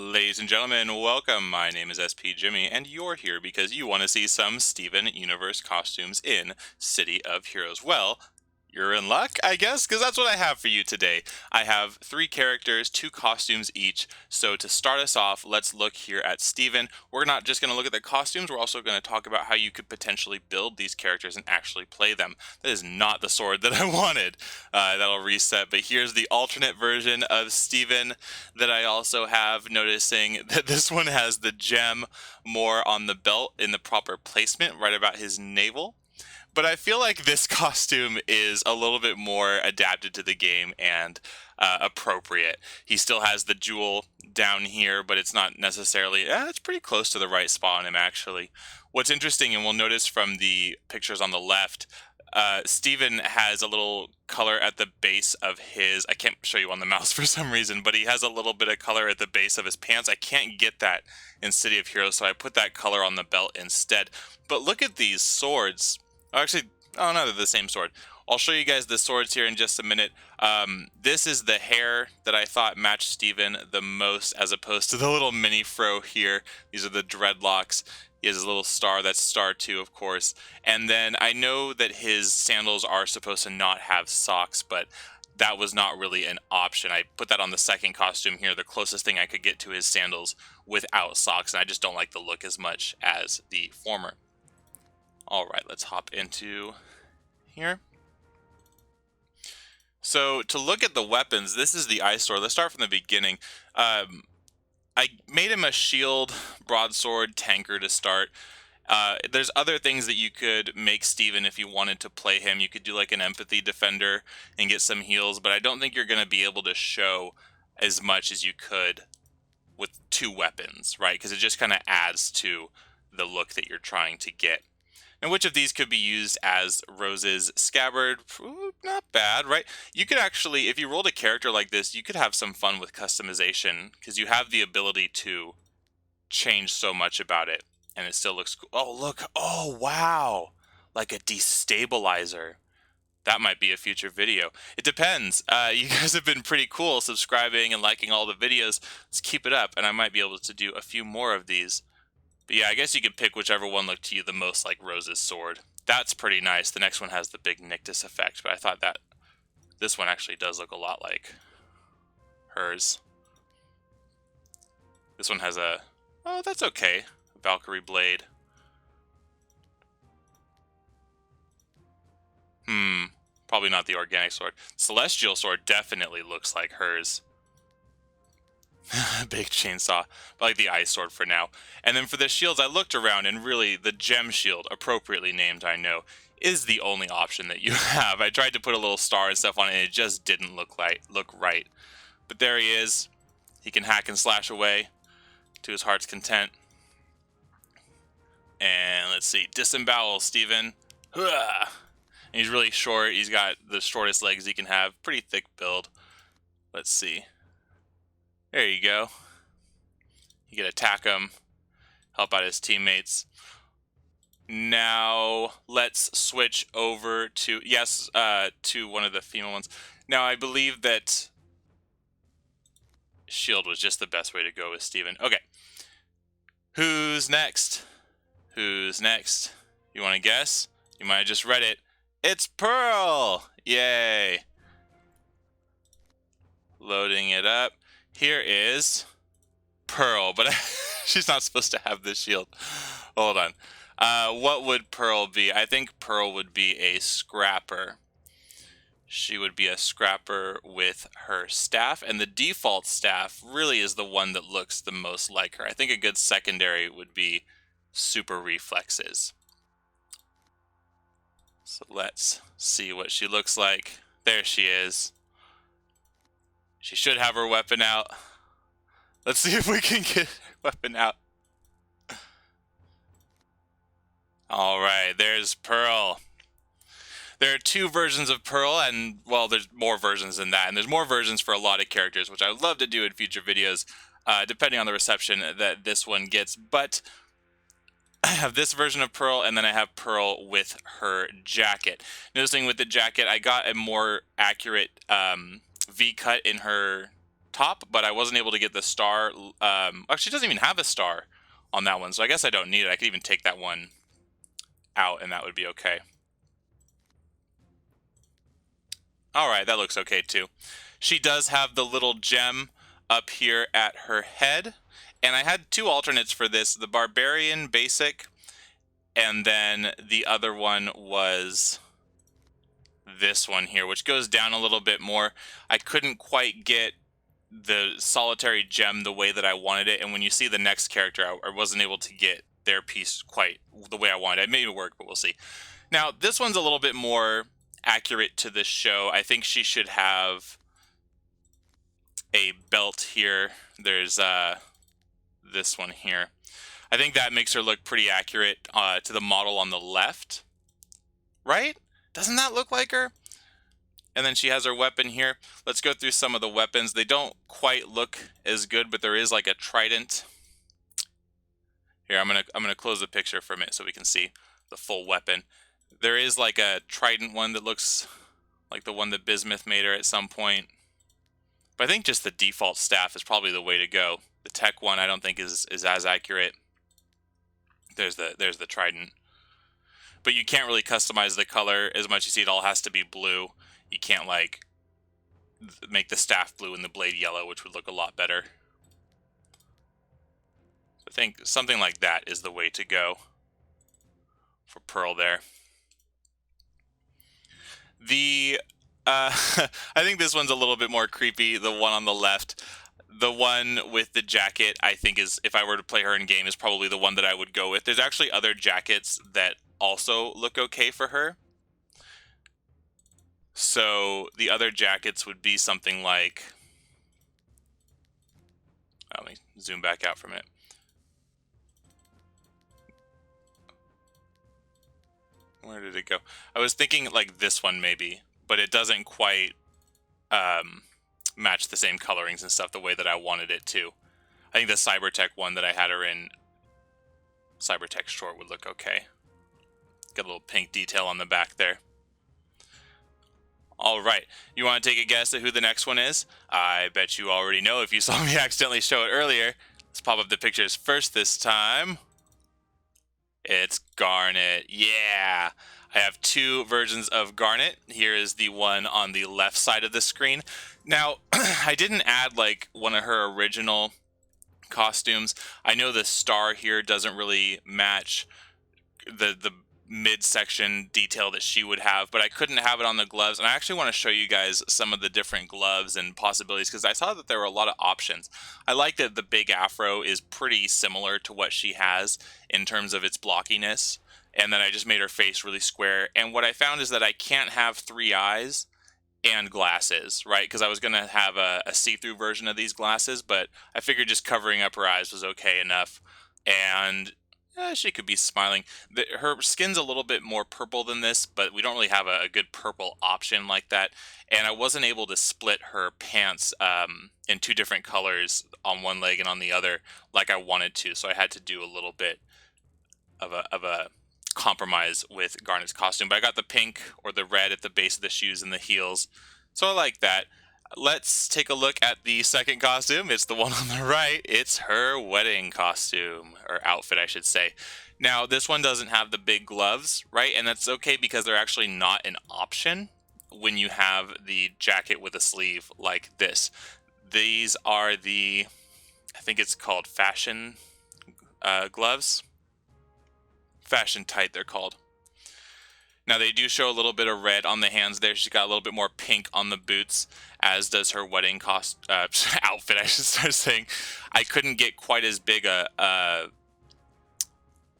Ladies and gentlemen, welcome. My name is SP Jimmy, and you're here because you want to see some Steven Universe costumes in City of Heroes. Well, you're in luck, I guess, because that's what I have for you today. I have three characters, two costumes each. So to start us off, let's look here at Steven. We're not just going to look at the costumes, we're also going to talk about how you could potentially build these characters and actually play them. That is not the sword that I wanted. That'll reset, but here's the alternate version of Steven that I also have, noticing that this one has the gem more on the belt in the proper placement right about his navel. But I feel like this costume is a little bit more adapted to the game and appropriate. He still has the jewel down here, but it's not necessarily, it's pretty close to the right spot on him, actually. What's interesting, and we'll notice from the pictures on the left, Steven has a little color at the base of his, I can't show you on the mouse for some reason, but he has a little bit of color at the base of his pants. I can't get that in City of Heroes, so I put that color on the belt instead. But look at these swords. Actually, oh no, they're the same sword. I'll show you guys the swords here in just a minute. This is the hair that I thought matched Steven the most, as opposed to the little mini fro here. These are the dreadlocks. He has a little star, that's star 2, of course. And then I know that his sandals are supposed to not have socks, but that was not really an option. I put that on the second costume here, the closest thing I could get to his sandals without socks, and I just don't like the look as much as the former. All right, let's hop into here. So to look at the weapons, this is the ice sword. Let's start from the beginning. I made him a shield, broadsword, tanker to start. There's other things that you could make Steven if you wanted to play him. You could do like an empathy defender and get some heals, but I don't think you're going to be able to show as much as you could with two weapons, right? Because it just kind of adds to the look that you're trying to get. And which of these could be used as Rose's scabbard? Ooh, not bad, right? You could actually, if you rolled a character like this, you could have some fun with customization, because you have the ability to change so much about it, and it still looks cool. Oh, look. Oh, wow. Like a destabilizer. That might be a future video. It depends. You guys have been pretty cool subscribing and liking all the videos. Let's keep it up, and I might be able to do a few more of these. But yeah, I guess you could pick whichever one looked to you the most like Rose's sword. That's pretty nice. The next one has the big Nictus effect, but I thought that this one actually does look a lot like hers. This one has a, oh, that's okay, Valkyrie blade. Probably not the organic sword. Celestial sword definitely looks like hers. Big chainsaw, but like the ice sword for now. And then for the shields, I looked around, and really the gem shield, appropriately named, I know, is the only option that you have. I tried to put a little star and stuff on it, and it just didn't look right. But there he is. He can hack and slash away to his heart's content. And let's see, disembowel Steven. And he's really short. He's got the shortest legs he can have. Pretty thick build. Let's see. There you go. You can attack him, help out his teammates. Now let's switch over to, yes, to one of the female ones. Now I believe that shield was just the best way to go with Steven. Okay. Who's next? Who's next? You want to guess? You might have just read it. It's Pearl! Yay! Loading it up. Here is Pearl, but she's not supposed to have this shield. Hold on. What would Pearl be? I think Pearl would be a scrapper. She would be a scrapper with her staff, and the default staff really is the one that looks the most like her. I think a good secondary would be super reflexes. So let's see what she looks like. There she is. She should have her weapon out. Let's see if we can get her weapon out. Alright, there's Pearl. There are two versions of Pearl, and, well, there's more versions than that. And there's more versions for a lot of characters, which I would love to do in future videos, depending on the reception that this one gets. But I have this version of Pearl, and then I have Pearl with her jacket. Noticing with the jacket, I got a more accurate V-cut in her top, but I wasn't able to get the star. Actually, it doesn't even have a star on that one, so I guess I don't need it. I could even take that one out, and that would be okay. All right, that looks okay too. She does have the little gem up here at her head, and I had two alternates for this: the Barbarian Basic, and then the other one was this one here, which goes down a little bit more. I couldn't quite get the solitary gem the way that I wanted it, and when you see the next character, I wasn't able to get their piece quite the way I wanted it. It may work, but we'll see. Now, this one's a little bit more accurate to the show. I think she should have a belt here. There's this one here. I think that makes her look pretty accurate to the model on the left. Right? Doesn't that look like her? And then she has her weapon here. Let's go through some of the weapons. They don't quite look as good, but there is like a trident. Here, I'm gonna close the picture for a minute so we can see the full weapon. There is like a trident one that looks like the one that Bismuth made her at some point. But I think just the default staff is probably the way to go. The tech one I don't think is as accurate. There's the trident. But you can't really customize the color as much. You see, it all has to be blue. You can't like make the staff blue and the blade yellow, which would look a lot better. I think something like that is the way to go for Pearl there. The I think this one's a little bit more creepy, the one on the left. The one with the jacket, I think, is, if I were to play her in game, is probably the one that I would go with. There's actually other jackets that also look okay for her. So the other jackets would be something like... Let me zoom back out for a minute. Where did it go? I was thinking like this one maybe, but it doesn't quite match the same colorings and stuff the way that I wanted it to. I think the Cybertech one that I had her in, Cybertech short, would look okay. Got a little pink detail on the back there. All right, you want to take a guess at who the next one is? I bet you already know if you saw me accidentally show it earlier. Let's pop up the pictures first this time. It's Garnet. Yeah! I have two versions of Garnet. Here is the one on the left side of the screen. Now, I didn't add like one of her original costumes. I know the star here doesn't really match the midsection detail that she would have, but I couldn't have it on the gloves. And I actually want to show you guys some of the different gloves and possibilities because I saw that there were a lot of options. I like that the big afro is pretty similar to what she has in terms of its blockiness. And then I just made her face really square. And what I found is that I can't have 3 eyes and glasses, right? Because I was going to have a see-through version of these glasses, but I figured just covering up her eyes was okay enough. And she could be smiling. Her skin's a little bit more purple than this, but we don't really have a good purple option like that. And I wasn't able to split her pants in 2 different colors on one leg and on the other like I wanted to. So I had to do a little bit of a compromise with Garnet's costume. But I got the pink or the red at the base of the shoes and the heels. So I like that. Let's take a look at the second costume. It's the one on the right. It's her wedding costume, or outfit, I should say. Now, this one doesn't have the big gloves, right? And that's okay because they're actually not an option when you have the jacket with a sleeve like this. These are the, I think it's called fashion gloves. Fashion tight, they're called. Now, they do show a little bit of red on the hands there. She's got a little bit more pink on the boots, as does her wedding outfit, I should start saying. I couldn't get quite as big a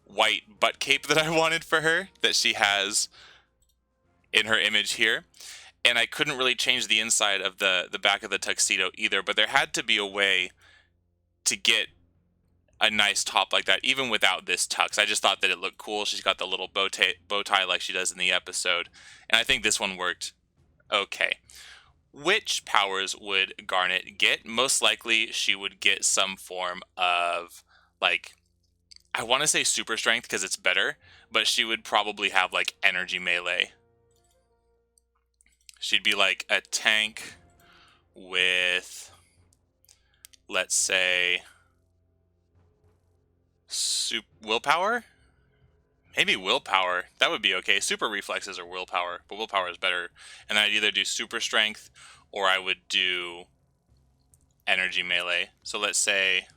white butt cape that I wanted for her, that she has in her image here. And I couldn't really change the inside of the back of the tuxedo either, but there had to be a way to get a nice top like that, even without this tux. I just thought that it looked cool. She's got the little bow tie like she does in the episode. And I think this one worked okay. Which powers would Garnet get? Most likely she would get some form of, like, I want to say super strength because it's better, but she would probably have like energy melee. She'd be like a tank with let's say, willpower? Maybe willpower. That would be okay. Super reflexes or willpower, but willpower is better. And I'd either do super strength or I would do energy melee. So let's say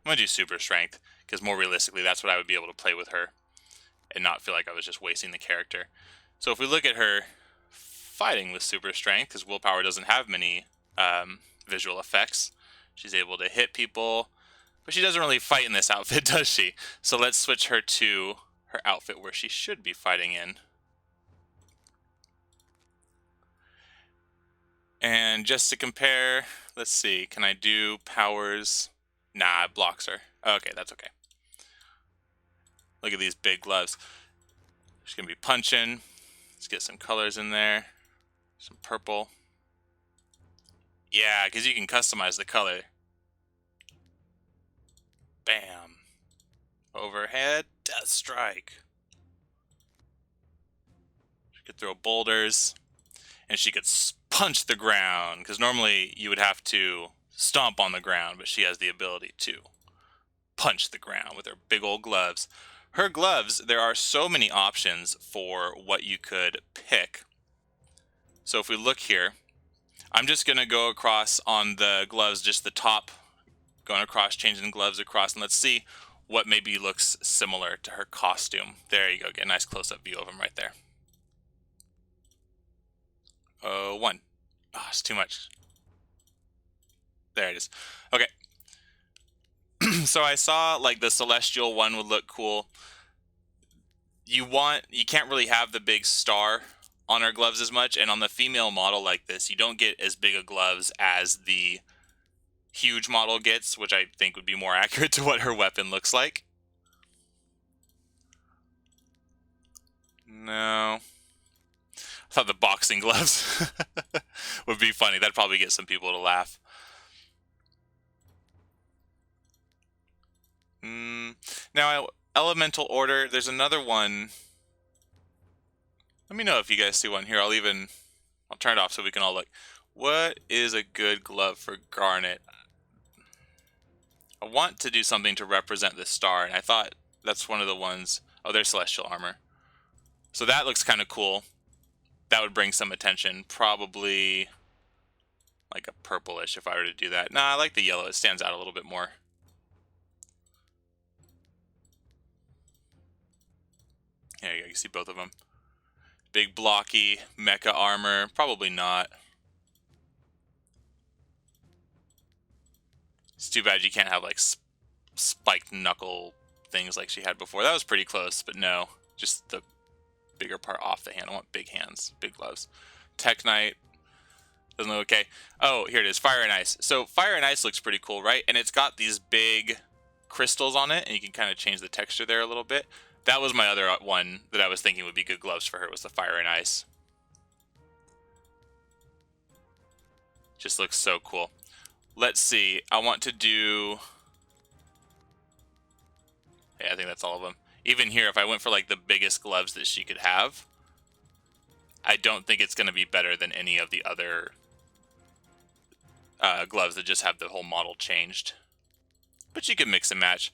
I'm going to do super strength because more realistically, that's what I would be able to play with her and not feel like I was just wasting the character. So if we look at her fighting with super strength, because willpower doesn't have many visual effects, she's able to hit people, but she doesn't really fight in this outfit, does she? So let's switch her to her outfit where she should be fighting in. And just to compare, let's see, can I do powers? Nah, it blocks her. Okay, that's okay. Look at these big gloves. She's going to be punching. Let's get some colors in there. Some purple. Yeah, because you can customize the color. Bam. Overhead, death strike. She could throw boulders. And she could punch the ground, because normally you would have to stomp on the ground, but she has the ability to punch the ground with her big old gloves. Her gloves, there are so many options for what you could pick. So if we look here, I'm just going to go across on the gloves, just the top, going across, changing the gloves across, and let's see what maybe looks similar to her costume. There you go, get a nice close-up view of him right there. One. Oh, it's too much. There it is. Okay. So I saw like the celestial one would look cool. You can't really have the big star on her gloves as much, and on the female model like this, you don't get as big of gloves as the huge model gets, which I think would be more accurate to what her weapon looks like. No. I thought the boxing gloves would be funny. That'd probably get some people to laugh. Now, elemental order, there's another one. Let me know if you guys see one here. I'll turn it off so we can all look. What is a good glove for Garnet? I want to do something to represent this star, and I thought that's one of the ones. Oh, there's celestial armor. So that looks kind of cool. That would bring some attention. Probably like a purplish if I were to do that. Nah, I like the yellow. It stands out a little bit more. There you go. You see both of them. Big blocky mecha armor. Probably not. It's too bad you can't have like spiked knuckle things like she had before. That was pretty close, but no. Just the bigger part off the hand. I want big hands, big gloves. Tech Knight. Doesn't look okay. Oh, here it is. Fire and Ice. So Fire and Ice looks pretty cool, right? And it's got these big crystals on it, and you can kind of change the texture there a little bit. That was my other one that I was thinking would be good gloves for her, was the Fire and Ice. Just looks so cool. Let's see. I want to do... Yeah, I think that's all of them. Even here, if I went for like the biggest gloves that she could have, I don't think it's going to be better than any of the other gloves that just have the whole model changed. But you can mix and match.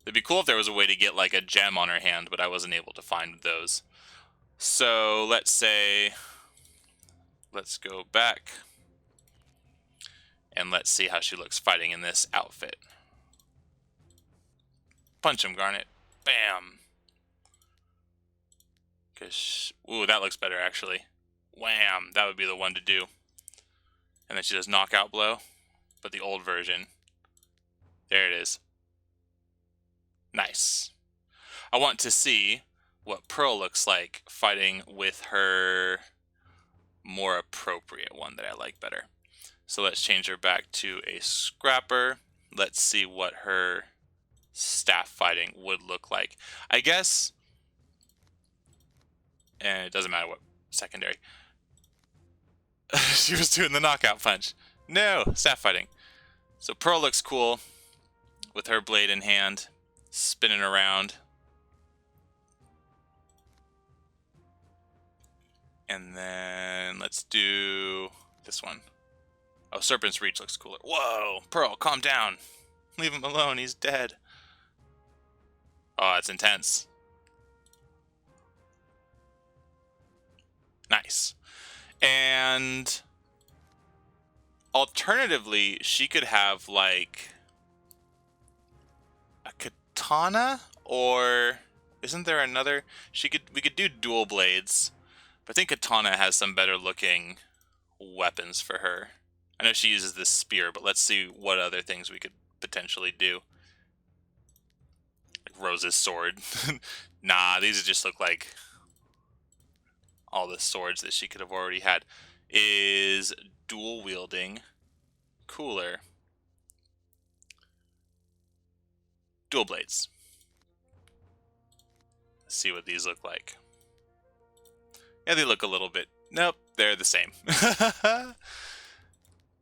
It'd be cool if there was a way to get like a gem on her hand, but I wasn't able to find those. So let's say, let's go back and let's see how she looks fighting in this outfit. Punch him, Garnet. Bam. Ooh, that looks better actually. Wham, that would be the one to do. And then she does knockout blow, but the old version. There it is. Nice. I want to see what Pearl looks like fighting with her more appropriate one that I like better. So let's change her back to a scrapper. Let's see what her staff fighting would look like. I guess, and it doesn't matter what secondary. She was doing the knockout punch. No, staff fighting. So Pearl looks cool with her blade in hand, spinning around. And then let's do this one. Oh, Serpent's Reach looks cooler. Whoa, Pearl, calm down. Leave him alone, he's dead. Oh, that's intense. Nice. And alternatively, she could have like a katana, or isn't there another? We could do dual blades, but I think katana has some better looking weapons for her. I know she uses this spear, but let's see what other things we could potentially do. Like Rose's sword. Nah, these just look like all the swords that she could have already had. Is dual wielding cooler? Dual blades. Let's see what these look like. Yeah, they look a little bit... Nope, they're the same.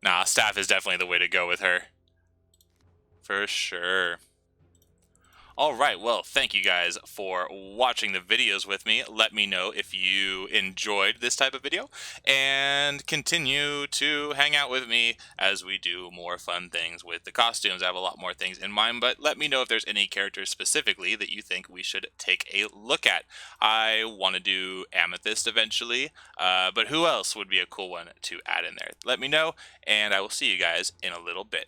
Nah, staff is definitely the way to go with her. For sure. Alright, well, thank you guys for watching the videos with me. Let me know if you enjoyed this type of video, and continue to hang out with me as we do more fun things with the costumes. I have a lot more things in mind, but let me know if there's any characters specifically that you think we should take a look at. I want to do Amethyst eventually, but who else would be a cool one to add in there? Let me know, and I will see you guys in a little bit.